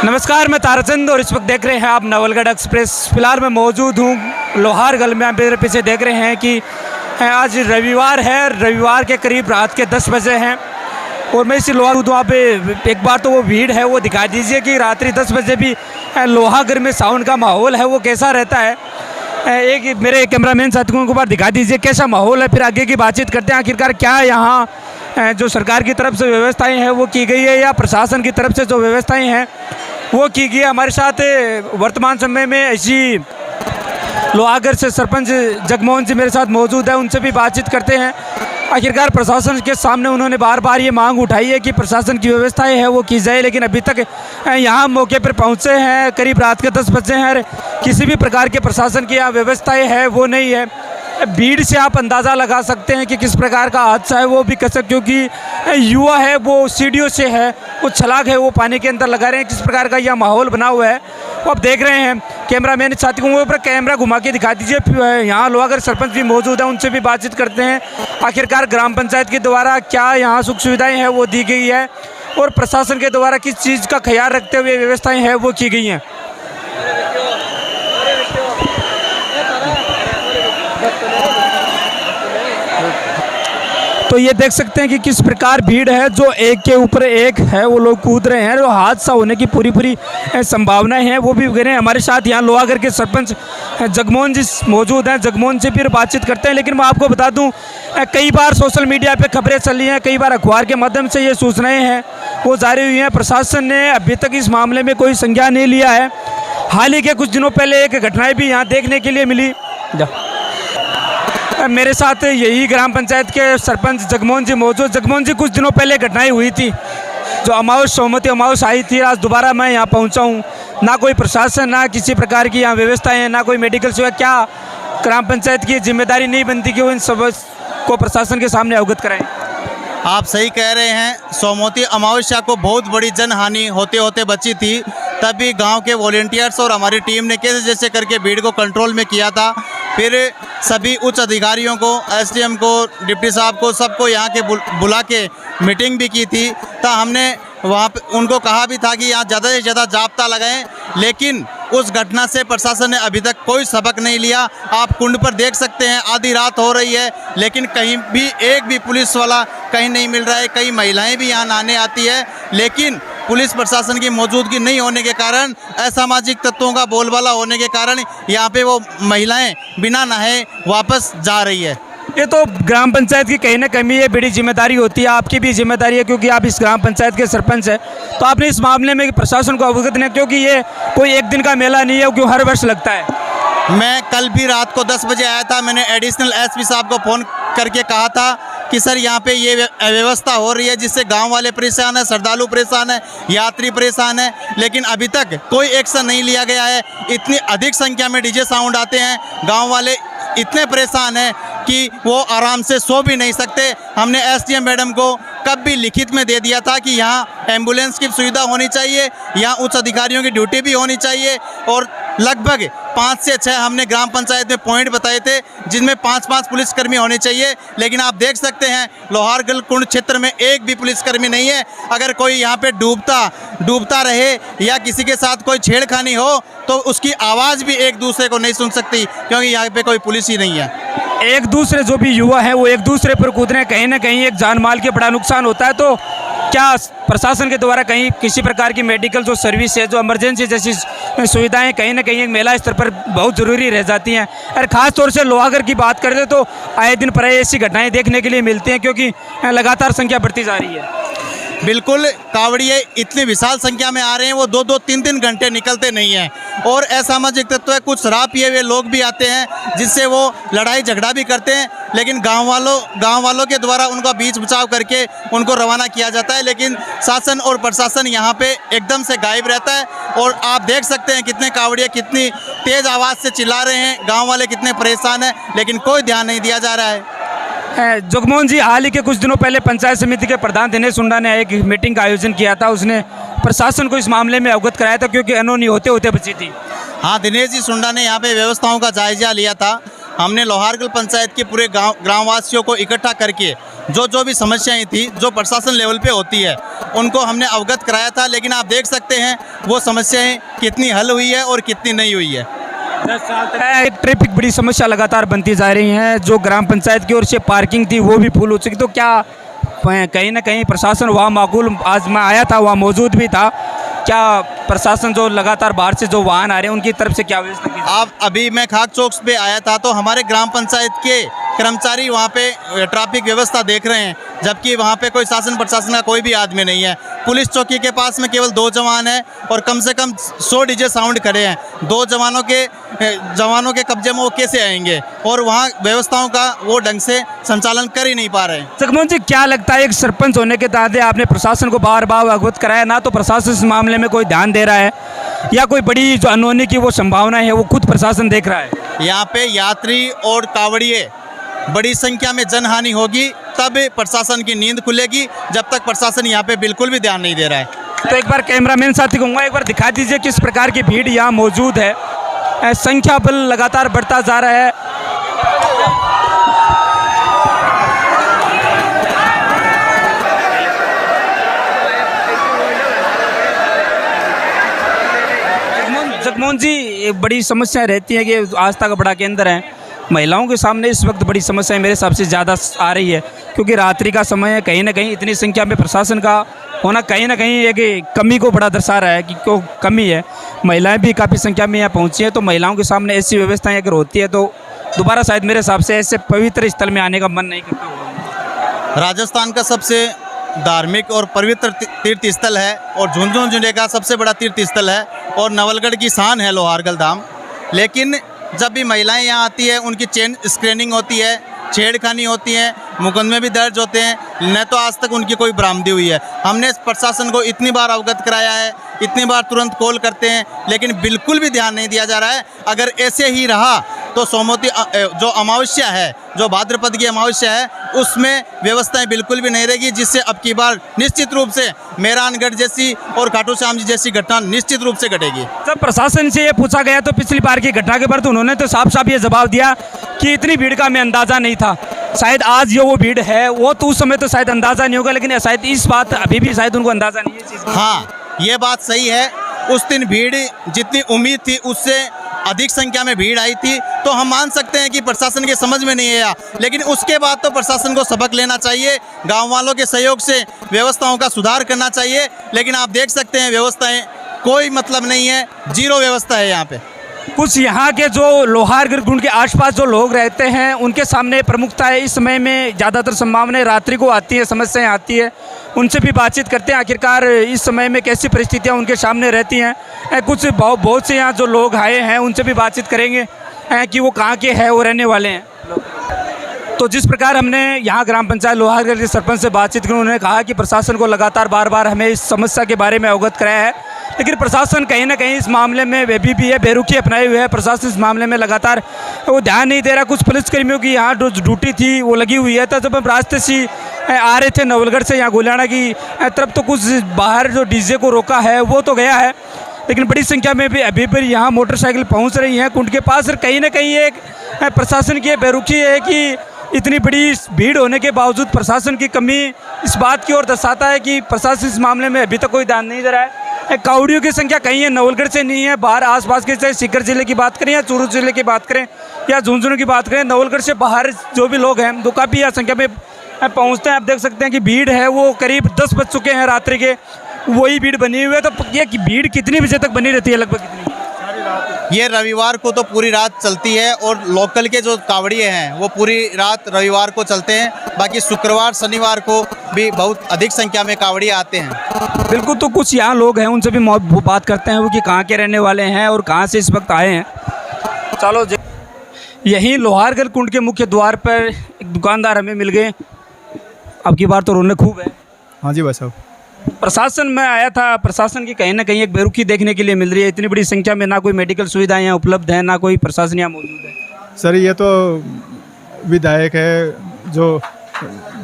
नमस्कार, मैं ताराचंद और इस वक्त देख रहे हैं आप नवलगढ़ एक्सप्रेस। फिलहाल मैं मौजूद हूँ लोहारगल में। आप मेरे पीछे देख रहे हैं कि आज रविवार है। रविवार के करीब रात के 10 बजे हैं और मैं इसी लोहार वहाँ पे एक बार तो वो भीड़ है वो दिखा दीजिए कि रात्रि 10 बजे भी लोहागढ़ में सावन का माहौल है वो कैसा रहता है। एक मेरे कैमरामैन साथियों को बार दिखा दीजिए कैसा माहौल है, फिर आगे की बातचीत करते हैं। आखिरकार क्या यहाँ जो सरकार की तरफ से व्यवस्थाएं हैं वो की गई है या प्रशासन की तरफ से जो व्यवस्थाएं हैं वो की गई है। हमारे साथ वर्तमान समय में ऐसी लोहागढ़ से सरपंच जगमोहन जी मेरे साथ मौजूद है, उनसे भी बातचीत करते हैं। आखिरकार प्रशासन के सामने उन्होंने बार बार ये मांग उठाई है कि प्रशासन की व्यवस्थाएं है वो की जाए, लेकिन अभी तक यहाँ मौके पर पहुँचे हैं करीब रात के 10 बजे हैं, किसी भी प्रकार के प्रशासन की यहाँ व्यवस्थाएं है वो नहीं है। भीड़ से आप अंदाज़ा लगा सकते हैं कि किस प्रकार का हादसा है वो भी कसक, क्योंकि युवा है वो सीढ़ियों से है, वो छलांग है वो पानी के अंदर लगा रहे हैं। किस प्रकार का यह माहौल बना हुआ है वो आप देख रहे हैं। कैमरामैन साथियों को ऊपर कैमरा घुमा के दिखा दीजिए। यहाँ लोहागढ़ सरपंच भी मौजूद हैं, उनसे भी बातचीत करते हैं। आखिरकार ग्राम पंचायत के द्वारा क्या यहाँ सुख सुविधाएँ हैं वो दी गई है और प्रशासन के द्वारा किस चीज़ का ख्याल रखते हुए व्यवस्थाएँ हैं वो की गई हैं। तो ये देख सकते हैं कि किस प्रकार भीड़ है, जो एक के ऊपर एक है वो लोग कूद रहे हैं। जो हादसा होने की पूरी संभावनाएं हैं वो भी गिरे हैं। हमारे साथ यहाँ लोहागढ़ के सरपंच जगमोहन जी मौजूद हैं, जगमोहन से फिर बातचीत करते हैं। लेकिन मैं आपको बता दूं कई बार सोशल मीडिया पे खबरें चली हैं, कई बार अखबार के माध्यम से ये सूचनाएँ हैं वो जारी हुई हैं। प्रशासन ने अभी तक इस मामले में कोई संज्ञान नहीं लिया है। हाल ही के कुछ दिनों पहले एक घटनाएँ भी यहाँ देखने के लिए मिली। मेरे साथ यही ग्राम पंचायत के सरपंच जगमोहन जी मौजूद। जगमोहन जी, कुछ दिनों पहले घटनाएं हुई थी, जो अमावस सोमवती अमावस आई थी। आज दोबारा मैं यहाँ पहुँचा हूँ, ना कोई प्रशासन ना किसी प्रकार की यहाँ व्यवस्थाएं हैं, ना कोई मेडिकल सेवा। क्या ग्राम पंचायत की जिम्मेदारी नहीं बनती कि वो इन सब को प्रशासन के सामने अवगत कराएं? आप सही कह रहे हैं। सोमवती अमावस्या को बहुत बड़ी जनहानि होते होते बची थी, तभी गांव के वॉलेंटियर्स और हमारी टीम ने कैसे जैसे करके भीड़ को कंट्रोल में किया था। फिर सभी उच्च अधिकारियों को, एसडीएम को, डिप्टी साहब को, सबको यहाँ के बुला के मीटिंग भी की थी। तो हमने वहाँ पे उनको कहा भी था कि यहाँ ज़्यादा से ज़्यादा जाब्ता लगाएं, लेकिन उस घटना से प्रशासन ने अभी तक कोई सबक नहीं लिया। आप कुंड पर देख सकते हैं, आधी रात हो रही है लेकिन कहीं भी एक भी पुलिस वाला कहीं नहीं मिल रहा है। कई महिलाएं भी यहाँ नहाने आती है, लेकिन पुलिस प्रशासन की मौजूदगी नहीं होने के कारण, असामाजिक तत्वों का बोलबाला होने के कारण यहाँ पे वो महिलाएं बिना नहाए वापस जा रही है। ये तो ग्राम पंचायत की कहीं ना कहीं ये बड़ी जिम्मेदारी होती है, आपकी भी जिम्मेदारी है क्योंकि आप इस ग्राम पंचायत के सरपंच हैं। तो आपने इस मामले में प्रशासन को अवगत नहीं, क्योंकि ये कोई एक दिन का मेला नहीं है क्यों हर वर्ष लगता है। मैं कल भी रात को 10 बजे आया था। मैंने एडिशनल एसपी साहब को फ़ोन करके कहा था कि सर यहाँ पे ये अव्यवस्था हो रही है जिससे गांव वाले परेशान है, श्रद्धालु परेशान है, यात्री परेशान है, लेकिन अभी तक कोई एक्शन नहीं लिया गया है। इतनी अधिक संख्या में डीजे साउंड आते हैं, गांव वाले इतने परेशान हैं कि वो आराम से सो भी नहीं सकते। हमने एसडीएम मैडम को कब भी लिखित में दे दिया था कि यहाँ एम्बुलेंस की सुविधा होनी चाहिए, यहाँ उच्च अधिकारियों की ड्यूटी भी होनी चाहिए, और लगभग 5 से 6 हमने ग्राम पंचायत में पॉइंट बताए थे जिनमें 5-5 पुलिसकर्मी होने चाहिए। लेकिन आप देख सकते हैं लोहारगल कुंड क्षेत्र में एक भी पुलिसकर्मी नहीं है। अगर कोई यहाँ पे डूबता रहे या किसी के साथ कोई छेड़खानी हो तो उसकी आवाज़ भी एक दूसरे को नहीं सुन सकती, क्योंकि यहाँ पे कोई पुलिस ही नहीं है। एक दूसरे जो भी युवा है वो एक दूसरे पर कूद रहे हैं, कहीं ना कहीं एक जान माल के बड़ा नुकसान होता है। तो क्या प्रशासन के द्वारा कहीं किसी प्रकार की मेडिकल जो सर्विस है, जो इमरजेंसी जैसी सुविधाएं कहीं ना कहीं एक मेला स्तर पर बहुत ज़रूरी रह जाती हैं। और ख़ास तौर से लोहागढ़ की बात करें तो आए दिन प्राय ऐसी घटनाएं देखने के लिए मिलती हैं, क्योंकि लगातार संख्या बढ़ती जा रही है। बिल्कुल, कावड़िए इतनी विशाल संख्या में आ रहे हैं, वो 2-2, 3-3 घंटे निकलते नहीं हैं। और असामाजिक तत्व है, कुछ शराब पिए हुए लोग भी आते हैं जिससे वो लड़ाई झगड़ा भी करते हैं, लेकिन गांव वालों के द्वारा उनका बीच बचाव करके उनको रवाना किया जाता है। लेकिन शासन और प्रशासन यहाँ पे एकदम से गायब रहता है। और आप देख सकते हैं कितने कावड़िए कितनी तेज़ आवाज़ से चिल्ला रहे हैं, गाँव वाले कितने परेशान हैं, लेकिन कोई ध्यान नहीं दिया जा रहा है। जगमोहन जी, हाल ही के कुछ दिनों पहले पंचायत समिति के प्रधान दिनेश हुंडा ने एक मीटिंग का आयोजन किया था। उसने प्रशासन को इस मामले में अवगत कराया था क्योंकि अनहोनी होते होते बची थी। हाँ, दिनेश जी हुंडा ने यहाँ पे व्यवस्थाओं का जायजा लिया था। हमने लोहारगल पंचायत के पूरे ग्रामवासियों को इकट्ठा करके जो भी समस्याएं थी जो प्रशासन लेवल पे होती है उनको हमने अवगत कराया था, लेकिन आप देख सकते हैं वो समस्याएं कितनी हल हुई है और कितनी नहीं हुई है। 10 साल तक ट्रैफिक बड़ी समस्या लगातार बनती जा रही है। जो ग्राम पंचायत की ओर से पार्किंग थी वो भी फुल हो चुकी, तो क्या कहीं ना कहीं प्रशासन वहाँ माकूल, आज मैं आया था वहाँ मौजूद भी था, क्या प्रशासन जो लगातार बाहर से जो वाहन आ रहे हैं उनकी तरफ से क्या व्यवस्था की? आप अभी मैं खाक चौक पे आया था तो हमारे ग्राम पंचायत के कर्मचारी वहाँ पे ट्रैफिक व्यवस्था देख रहे हैं, जबकि वहाँ पे कोई शासन प्रशासन का कोई भी आदमी नहीं है। पुलिस चौकी के पास में केवल 2 जवान हैं और कम से कम 100 डीजे साउंड खड़े हैं। 2 जवानों के कब्जे में वो कैसे आएंगे और वहाँ व्यवस्थाओं का वो ढंग से संचालन कर ही नहीं पा रहे हैं। जगमोहन जी, क्या लगता है एक सरपंच होने के नाते आपने प्रशासन को बार बार अवगत कराया, ना तो प्रशासन इस मामले में कोई ध्यान दे रहा है या कोई बड़ी जो अनहोनी की वो संभावना है वो खुद प्रशासन देख रहा है? यहाँ पे यात्री और कांवड़िए बड़ी संख्या में जनहानि होगी तब प्रशासन की नींद खुलेगी, जब तक प्रशासन यहाँ पे बिल्कुल भी ध्यान नहीं दे रहा है। तो एक बार कैमरामैन साथी कहूँगा, एक बार दिखा दीजिए किस प्रकार की भीड़ यहाँ मौजूद है। संख्या बल लगातार बढ़ता जा रहा है। जगमोहन जी, एक बड़ी समस्या रहती है कि आस्था का बड़ा केंद्र है, महिलाओं के सामने इस वक्त बड़ी समस्या मेरे हिसाब से ज़्यादा आ रही है, क्योंकि रात्रि का समय है। कहीं ना कहीं इतनी संख्या में प्रशासन का होना कहीं ना कहीं एक कमी को बड़ा दर्शा रहा है कि क्यों कमी है। महिलाएं भी काफ़ी संख्या में यहाँ पहुँची हैं, तो महिलाओं के सामने ऐसी व्यवस्थाएं अगर होती है तो दोबारा शायद मेरे हिसाब से ऐसे पवित्र स्थल में आने का मन नहीं करता होगा। राजस्थान का सबसे धार्मिक और पवित्र तीर्थ स्थल है और झुंझुनू जिले का सबसे बड़ा तीर्थ स्थल है और नवलगढ़ की शान है लोहारगढ़ धाम। लेकिन जब भी महिलाएं यहाँ आती है उनकी चेन स्क्रीनिंग होती है, छेड़खानी होती है, मुकदमे भी दर्ज होते हैं, न तो आज तक उनकी कोई बरामदी हुई है। हमने प्रशासन को इतनी बार अवगत कराया है, इतनी बार तुरंत कॉल करते हैं, लेकिन बिल्कुल भी ध्यान नहीं दिया जा रहा है। अगर ऐसे ही रहा तो सोमवती जो अमावस्या है, जो भाद्रपद की अमावस्या है, उसमें व्यवस्थाएं बिल्कुल भी नहीं रहेगी, जिससे अब की बार निश्चित रूप से मेहरानगढ़ जैसी और खाटू श्याम जी जैसी घटना निश्चित रूप से घटेगी। जब प्रशासन से ये पूछा गया तो पिछली बार की घटना के बाद तो उन्होंने तो साफ साफ ये जवाब दिया कि इतनी भीड़ का हमें अंदाज़ा नहीं था। शायद आज जो वो भीड़ है वो तो उस समय तो शायद अंदाज़ा नहीं होगा, लेकिन शायद इस बात अभी भी शायद उनको अंदाज़ा नहीं है इस चीज़ का। हाँ, ये बात सही है। उस दिन भीड़ जितनी उम्मीद थी उससे अधिक संख्या में भीड़ आई थी, तो हम मान सकते हैं कि प्रशासन के समझ में नहीं आया। लेकिन उसके बाद तो प्रशासन को सबक लेना चाहिए, गांव वालों के सहयोग से व्यवस्थाओं का सुधार करना चाहिए। लेकिन आप देख सकते हैं व्यवस्थाएं कोई मतलब नहीं है, जीरो व्यवस्था है यहाँ पे। कुछ यहाँ के जो लोहारगढ़ कुंड के आसपास जो लोग रहते हैं उनके सामने प्रमुखता है इस समय में ज़्यादातर संभावनाएं रात्रि को आती है, समस्याएं आती है, उनसे भी बातचीत करते हैं आखिरकार इस समय में कैसी परिस्थितियां उनके सामने रहती हैं। कुछ बहुत से यहाँ जो लोग आए हैं उनसे भी बातचीत करेंगे कि वो कहाँ के हैं, वो रहने वाले हैं। तो जिस प्रकार हमने यहाँ ग्राम पंचायत लोहारगढ़ के सरपंच से बातचीत की, उन्होंने कहा कि प्रशासन को लगातार बार बार हमें इस समस्या के बारे में अवगत कराया है, लेकिन प्रशासन कहीं ना कहीं इस मामले में वे भी है, बेरुखी अपनाए हुए है। प्रशासन इस मामले में लगातार वो ध्यान नहीं दे रहा। कुछ पुलिसकर्मियों की यहाँ जो ड्यूटी थी वो लगी हुई है, तो जब हम रास्ते से आ रहे थे नवलगढ़ से यहाँ गोलियाना की तरफ, तो कुछ बाहर जो डीजे को रोका है वो तो गया है, लेकिन बड़ी संख्या में भी अभी भी यहाँ मोटरसाइकिल पहुँच रही हैं कुंड के पास। और कहीं ना कहीं एक प्रशासन की बेरुखी है कि इतनी बड़ी भीड़ होने के बावजूद प्रशासन की कमी इस बात की ओर दर्शाता है कि प्रशासन इस मामले में अभी तक कोई ध्यान नहीं दे रहा है। कावड़ियों की संख्या कहीं है, नवलगढ़ से नहीं है, बाहर आसपास के, चाहे सीकर जिले की बात करें या चूरू जिले की बात करें या झुंझुनू की बात करें, नवलगढ़ से बाहर जो भी लोग हैं वो काफ़ी यहाँ संख्या में पहुँचते हैं। आप देख सकते हैं कि भीड़ है वो करीब 10 बज चुके हैं रात्रि के, वही भीड़ बनी हुई है। तो ये भीड़ कितनी बजे तक बनी रहती है, लगभग कितनी? ये रविवार को तो पूरी रात चलती है और लोकल के जो कावड़िए हैं वो पूरी रात रविवार को चलते हैं। बाकी शुक्रवार शनिवार को भी बहुत अधिक संख्या में कावड़िए आते हैं। बिल्कुल, तो कुछ यहाँ लोग हैं उनसे भी बात करते हैं वो कि कहाँ के रहने वाले हैं और कहाँ से इस वक्त आए हैं। चलो, यहीं लोहारगढ़ कुंड के मुख्य द्वार पर एक दुकानदार हमें मिल गए। अब की बार तो रौनक खूब है। हाँ जी भाई साहब। प्रशासन में आया था, प्रशासन की कहीं ना कहीं एक बेरुखी देखने के लिए मिल रही है। इतनी बड़ी संख्या में ना कोई मेडिकल सुविधाएं यहाँ उपलब्ध है, ना कोई प्रशासन यहाँ मौजूद है। सर ये तो विधायक है, जो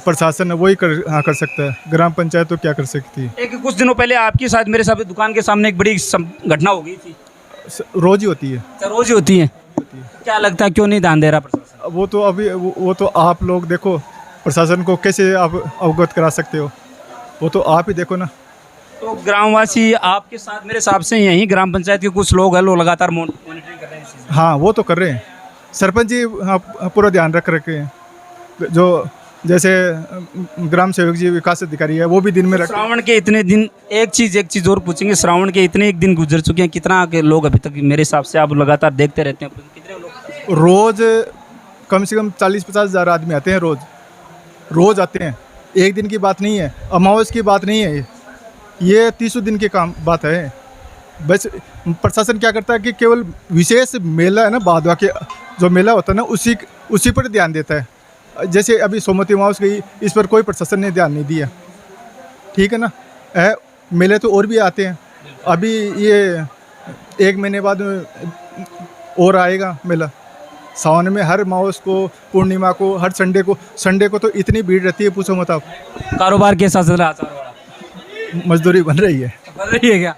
प्रशासन है वही कर सकता है, ग्राम पंचायत तो क्या कर सकती है। एक कुछ दिनों पहले आपकी शायद मेरे साथ दुकान के सामने एक बड़ी घटना हो गई थी। रोज ही होती है। रोज ही होती है। क्या लगता है क्यों नहीं ध्यान दे रहा प्रशासन? वो तो अभी वो तो आप लोग देखो प्रशासन को कैसे आप अवगत करा सकते हो, वो तो आप ही देखो ना। तो ग्रामवासी आपके साथ मेरे हिसाब से यहीं ग्राम पंचायत के कुछ लोग हैं, लोग लगातार मॉनिटरिंग कर रहे हैं इस चीज़ हाँ वो तो कर रहे हैं, सरपंच जी पूरा ध्यान रख रखे हैं। जो जैसे ग्राम सेवक जी विकास अधिकारी है वो भी दिन में में। रख। श्रावण के इतने दिन, एक चीज़ और पूछेंगे, श्रावण के इतने एक दिन गुजर चुके हैं, कितना के लोग अभी तक मेरे हिसाब से आप लगातार देखते रहते हैं, कितने लोग? रोज़ कम से कम 40-50 हज़ार आदमी आते हैं, रोज़ आते हैं। एक दिन की बात नहीं है, अमावस की बात नहीं है, ये 30 दिन की काम बात है। बस प्रशासन क्या करता है कि केवल विशेष मेला है ना, भादवा के जो मेला होता है ना, उसी पर ध्यान देता है। जैसे अभी सोमवती अमावस गई, इस पर कोई प्रशासन ने ध्यान नहीं दिया, ठीक है ना। मेले तो और भी आते हैं, अभी ये 1 महीने बाद और आएगा मेला। सावन में हर अमावस को, पूर्णिमा को, हर संडे को तो इतनी भीड़ रहती है, पूछो मत आप। कारोबार कैसा चल रहा है? मजदूरी बन रही है। बन रही है क्या?